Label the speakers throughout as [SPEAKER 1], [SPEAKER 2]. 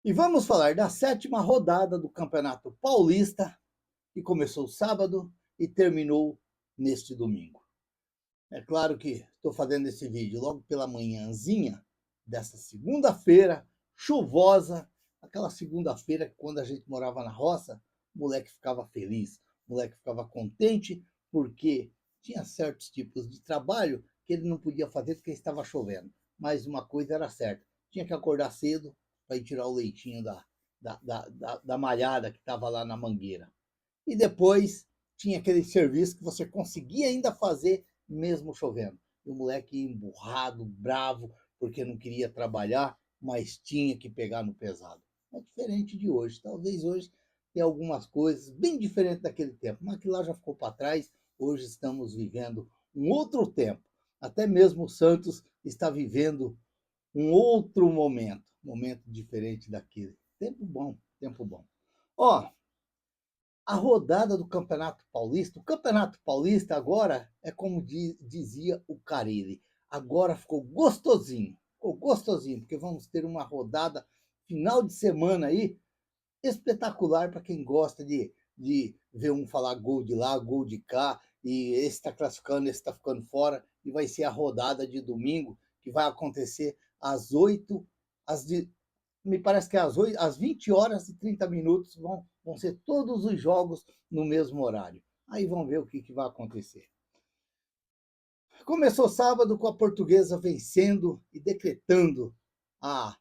[SPEAKER 1] E vamos falar da sétima rodada do Campeonato Paulista, que começou sábado e terminou neste domingo. É claro que estou fazendo esse vídeo logo pela manhãzinha dessa segunda-feira, chuvosa, aquela segunda-feira que quando a gente morava na roça, o moleque ficava feliz, o moleque ficava contente, porque tinha certos tipos de trabalho que ele não podia fazer porque estava chovendo. Mas uma coisa era certa, tinha que acordar cedo para ir tirar o leitinho da malhada que estava lá na mangueira. E depois tinha aquele serviço que você conseguia ainda fazer mesmo chovendo. E o moleque emburrado, bravo, porque não queria trabalhar, mas tinha que pegar no pesado. É diferente de hoje. Talvez hoje tenha algumas coisas bem diferentes daquele tempo, mas aquilo lá já ficou para trás. Hoje estamos vivendo um outro tempo. Até mesmo o Santos está vivendo um outro momento diferente daquele. Tempo bom, tempo bom. Ó, a rodada do Campeonato Paulista, o Campeonato Paulista agora é como dizia o Carille, agora ficou gostosinho, porque vamos ter uma rodada final de semana aí espetacular para quem gosta de ver um falar gol de lá, gol de cá, e esse está classificando, esse está ficando fora, e vai ser a rodada de domingo, que vai acontecer às 8, às me parece que às 20 horas e 30 minutos vão ser todos os jogos no mesmo horário. Aí vamos ver o que vai acontecer. Começou sábado com a Portuguesa vencendo e decretando a,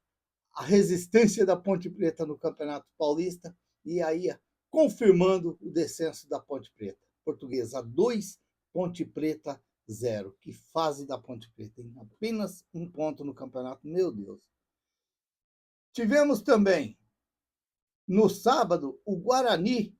[SPEAKER 1] a resistência da Ponte Preta no Campeonato Paulista e aí confirmando o descenso da Ponte Preta. Portuguesa 2, Ponte Preta 0. Que fase da Ponte Preta, hein? Apenas um ponto no campeonato, meu Deus. Tivemos também, no sábado, o Guarani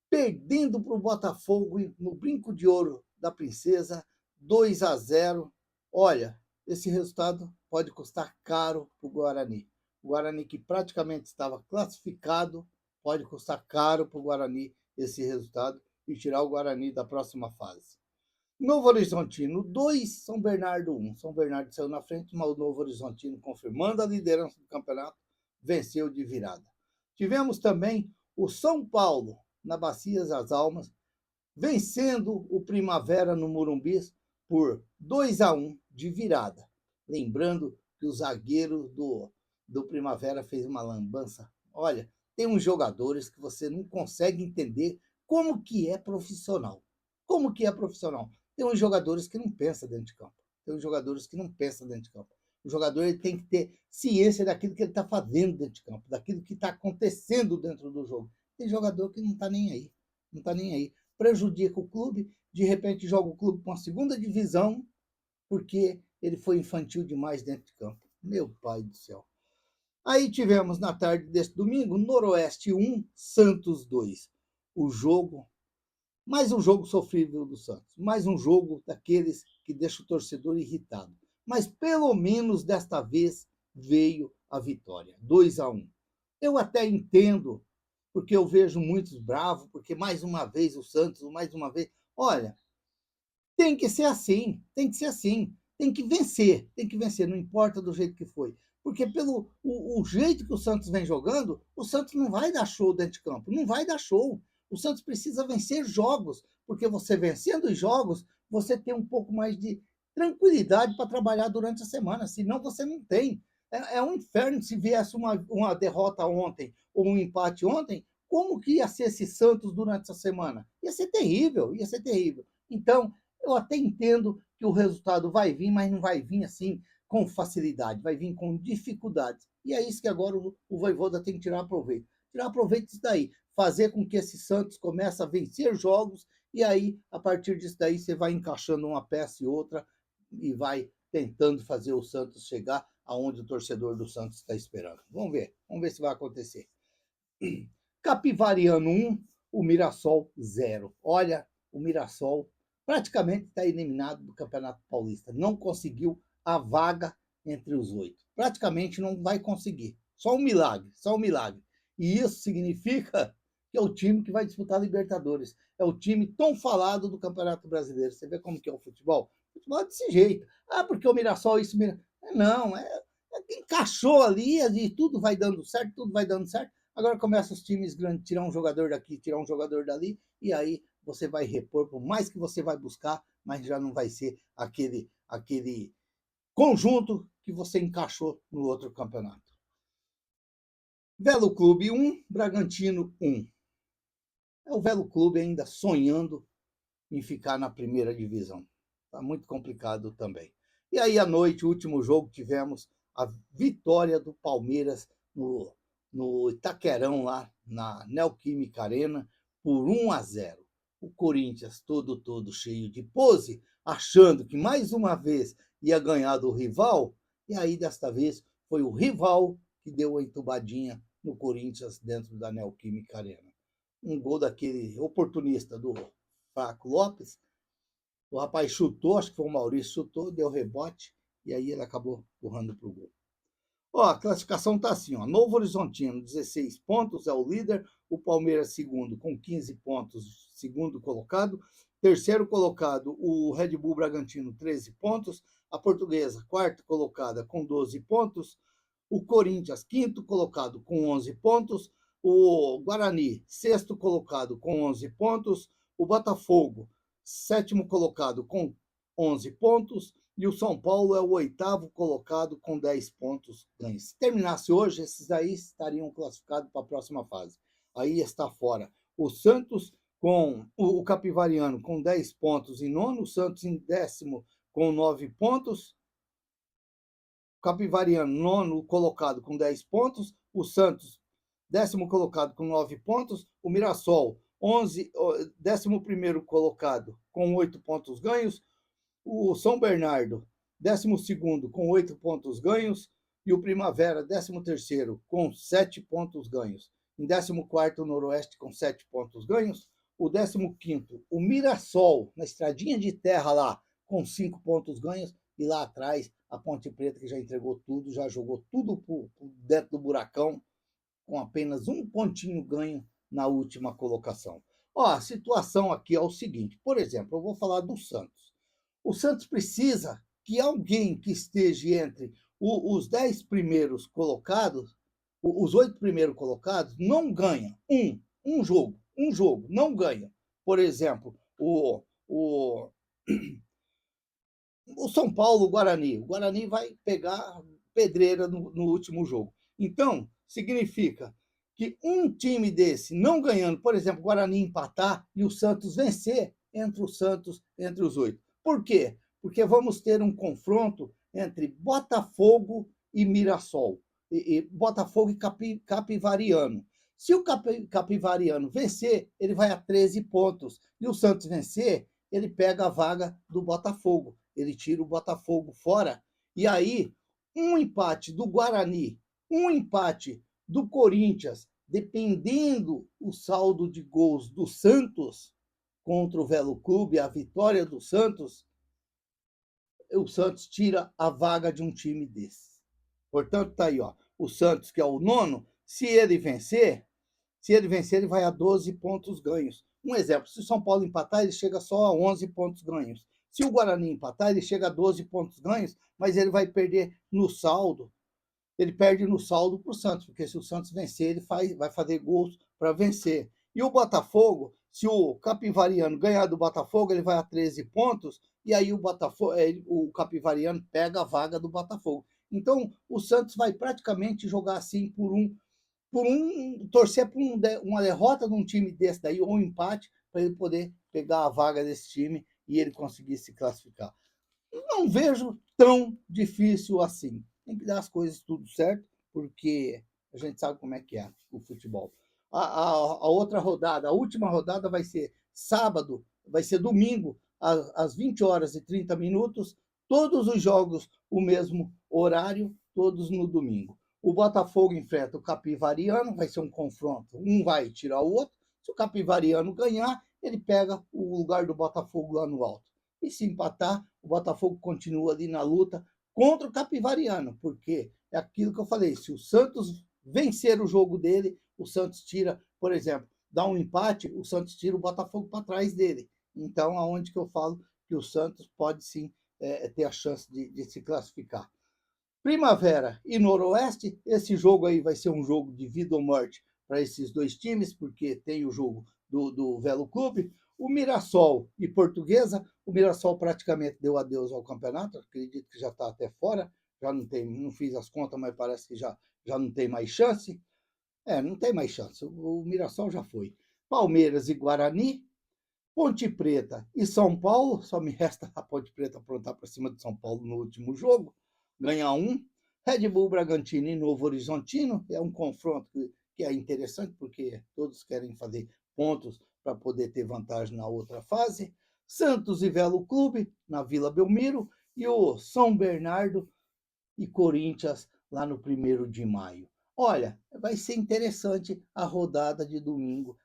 [SPEAKER 1] perdendo para o Botafogo no Brinco de Ouro da Princesa, 2-0. Olha, esse resultado pode custar caro para o Guarani. O Guarani, que praticamente estava classificado, pode custar caro para o Guarani esse resultado e tirar o Guarani da próxima fase. Novo Horizontino 2, São Bernardo 1. São Bernardo saiu na frente, mas o Novo Horizontino, confirmando a liderança do campeonato, venceu de virada. Tivemos também o São Paulo, na Bacia das Almas, vencendo o Primavera no Morumbi por 2-1 de virada. Lembrando que o zagueiro do Primavera fez uma lambança. Olha, tem uns jogadores que você não consegue entender como que é profissional. Como que é profissional? Tem uns jogadores que não pensam dentro de campo. Tem uns jogadores que não pensam dentro de campo. O jogador ele tem que ter ciência daquilo que ele está fazendo dentro de campo, daquilo que está acontecendo dentro do jogo. Tem jogador que não está nem aí. Não está nem aí. Prejudica o clube, de repente joga o clube para uma segunda divisão, porque ele foi infantil demais dentro de campo. Meu pai do céu. Aí tivemos na tarde deste domingo, Noroeste 1, Santos 2. O jogo, mais um jogo sofrível do Santos, mais um jogo daqueles que deixa o torcedor irritado. Mas pelo menos desta vez veio a vitória, 2-1. Eu até entendo, porque eu vejo muitos bravos, porque mais uma vez o Santos, mais uma vez. Olha, tem que ser assim, tem que ser assim, tem que vencer, não importa do jeito que foi. Porque pelo o jeito que o Santos vem jogando, o Santos não vai dar show dentro de campo, não vai dar show. O Santos precisa vencer jogos, porque você vencendo os jogos, você tem um pouco mais de tranquilidade para trabalhar durante a semana, senão você não tem. É um inferno se viesse uma derrota ontem ou um empate ontem, como que ia ser esse Santos durante essa semana? Ia ser terrível, ia ser terrível. Então, eu até entendo que o resultado vai vir, mas não vai vir assim com facilidade, vai vir com dificuldade. E é isso que agora o Vojvoda tem que tirar proveito. Tirar proveito disso daí, fazer com que esse Santos comece a vencer jogos, e aí, a partir disso daí, você vai encaixando uma peça e outra e vai tentando fazer o Santos chegar aonde o torcedor do Santos está esperando. Vamos ver se vai acontecer. Capivariano 1, o Mirassol 0. Olha, o Mirassol praticamente está eliminado do Campeonato Paulista. Não conseguiu a vaga entre os 8. Praticamente não vai conseguir. Só um milagre, só um milagre. E isso significa que é o time que vai disputar a Libertadores. É o time tão falado do Campeonato Brasileiro. Você vê como que é o futebol? O futebol é desse jeito. Ah, porque o Mirassol isso... Não, encaixou ali e tudo vai dando certo, tudo vai dando certo. Agora começa os times grandes tirar um jogador daqui, tirar um jogador dali, e aí você vai repor, por mais que você vai buscar, mas já não vai ser aquele conjunto que você encaixou no outro campeonato. Velo Clube 1, Bragantino 1. É o Velo Clube ainda sonhando em ficar na primeira divisão. Está muito complicado também. E aí, à noite, o último jogo, tivemos a vitória do Palmeiras no Itaquerão, lá na Neoquímica Arena, por 1-0. O Corinthians, todo cheio de pose, achando que mais uma vez ia ganhar do rival, e aí, desta vez, foi o rival que deu a entubadinha no Corinthians dentro da Neoquímica Arena. Um gol daquele oportunista do Flaco Lopes. O rapaz chutou, acho que foi o Maurício, chutou, deu rebote, e aí ele acabou empurrando para o gol. Ó, a classificação está assim, ó. Novo Horizontino, 16 pontos, é o líder. O Palmeiras, segundo, com 15 pontos, segundo colocado. Terceiro colocado, o Red Bull Bragantino, 13 pontos. A Portuguesa, quarta colocada, com 12 pontos. O Corinthians, quinto colocado, com 11 pontos. O Guarani, sexto colocado, com 11 pontos. O Botafogo, sétimo colocado, com 11 pontos. E o São Paulo é o oitavo colocado com 10 pontos ganhos. Se terminasse hoje, esses aí estariam classificados para a próxima fase. Aí está fora o Santos com o Capivariano com 10 pontos em nono, o Santos em décimo com 9 pontos. O Capivariano, nono colocado com 10 pontos. O Santos, décimo colocado com 9 pontos. O Mirassol, 11º colocado com 8 pontos ganhos. O São Bernardo, 12º com 8 pontos ganhos, e o Primavera, 13º com 7 pontos ganhos. Em 14º, o Noroeste com 7 pontos ganhos. O 15º, o Mirassol, na estradinha de terra lá, com 5 pontos ganhos. E lá atrás, a Ponte Preta, que já entregou tudo, já jogou tudo dentro do buracão, com apenas um pontinho ganho na última colocação. Ó, a situação aqui é o seguinte, por exemplo, eu vou falar do Santos. O Santos precisa que alguém que esteja entre os 10 primeiros colocados, os 8 primeiros colocados, não ganha um jogo, não ganha. Por exemplo, o São Paulo, o Guarani vai pegar pedreira no último jogo. Então, significa que um time desse não ganhando, por exemplo, o Guarani empatar e o Santos vencer, entre os 8. Por quê? Porque vamos ter um confronto entre Botafogo e Mirassol, Botafogo e Capivariano. Se o Capivariano vencer, ele vai a 13 pontos. E o Santos vencer, ele pega a vaga do Botafogo. Ele tira o Botafogo fora. E aí, um empate do Guarani, um empate do Corinthians, dependendo o saldo de gols do Santos contra o Velo Clube, a vitória do Santos, o Santos tira a vaga de um time desse. Portanto, tá aí, ó. O Santos, que é o nono, se ele vencer, ele vai a 12 pontos ganhos. Um exemplo, se o São Paulo empatar, ele chega só a 11 pontos ganhos. Se o Guarani empatar, ele chega a 12 pontos ganhos, mas ele vai perder no saldo. Ele perde no saldo para o Santos, porque se o Santos vencer, ele vai fazer gols para vencer. E o Botafogo, se o Capivariano ganhar do Botafogo, ele vai a 13 pontos, e aí o Capivariano pega a vaga do Botafogo. Então, o Santos vai praticamente jogar assim torcer por uma derrota de um time desse daí, ou um empate, para ele poder pegar a vaga desse time e ele conseguir se classificar. Não vejo tão difícil assim. Tem que dar as coisas tudo certo, porque a gente sabe como é que é o futebol. A outra rodada, a última rodada vai ser sábado, vai ser domingo, às 20 horas e 30 minutos, todos os jogos o mesmo horário, todos no domingo. O Botafogo enfrenta o Capivariano, vai ser um confronto, um vai tirar o outro. Se o Capivariano ganhar, ele pega o lugar do Botafogo lá no alto. E se empatar, o Botafogo continua ali na luta contra o Capivariano, porque é aquilo que eu falei, se o Santos vencer o jogo dele, o Santos tira, por exemplo, dá um empate, o Santos tira o Botafogo para trás dele. Então, aonde que eu falo que o Santos pode sim ter a chance de se classificar. Primavera e Noroeste, esse jogo aí vai ser um jogo de vida ou morte para esses dois times, porque tem o jogo do Velo Clube. O Mirassol e Portuguesa, o Mirassol praticamente deu adeus ao campeonato, acredito que já está até fora, já não tem, não fiz as contas, mas parece que já não tem mais chance. Não tem mais chance, o Mirassol já foi. Palmeiras e Guarani, Ponte Preta e São Paulo, só me resta a Ponte Preta aprontar para cima de São Paulo no último jogo, ganhar um. Red Bull Bragantino e Novo Horizontino, é um confronto que é interessante, porque todos querem fazer pontos para poder ter vantagem na outra fase. Santos e Velo Clube, na Vila Belmiro, e o São Bernardo e Corinthians, lá no 1º de maio. Olha, vai ser interessante a rodada de domingo,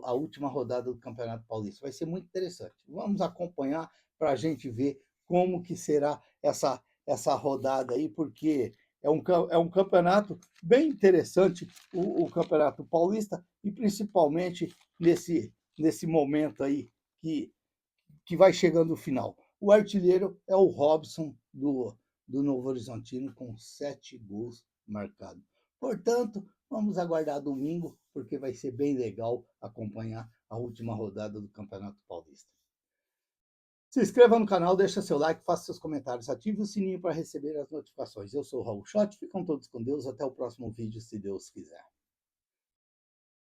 [SPEAKER 1] a última rodada do Campeonato Paulista. Vai ser muito interessante. Vamos acompanhar para a gente ver como que será essa rodada aí, porque é um campeonato bem interessante, o Campeonato Paulista, e principalmente nesse momento aí que vai chegando o final. O artilheiro é o Robson do Novo Horizontino, com 7 gols marcados. Portanto, vamos aguardar domingo, porque vai ser bem legal acompanhar a última rodada do Campeonato Paulista. Se inscreva no canal, deixa seu like, faça seus comentários, ative o sininho para receber as notificações. Eu sou o Raul Schott, ficam todos com Deus, até o próximo vídeo, se Deus quiser.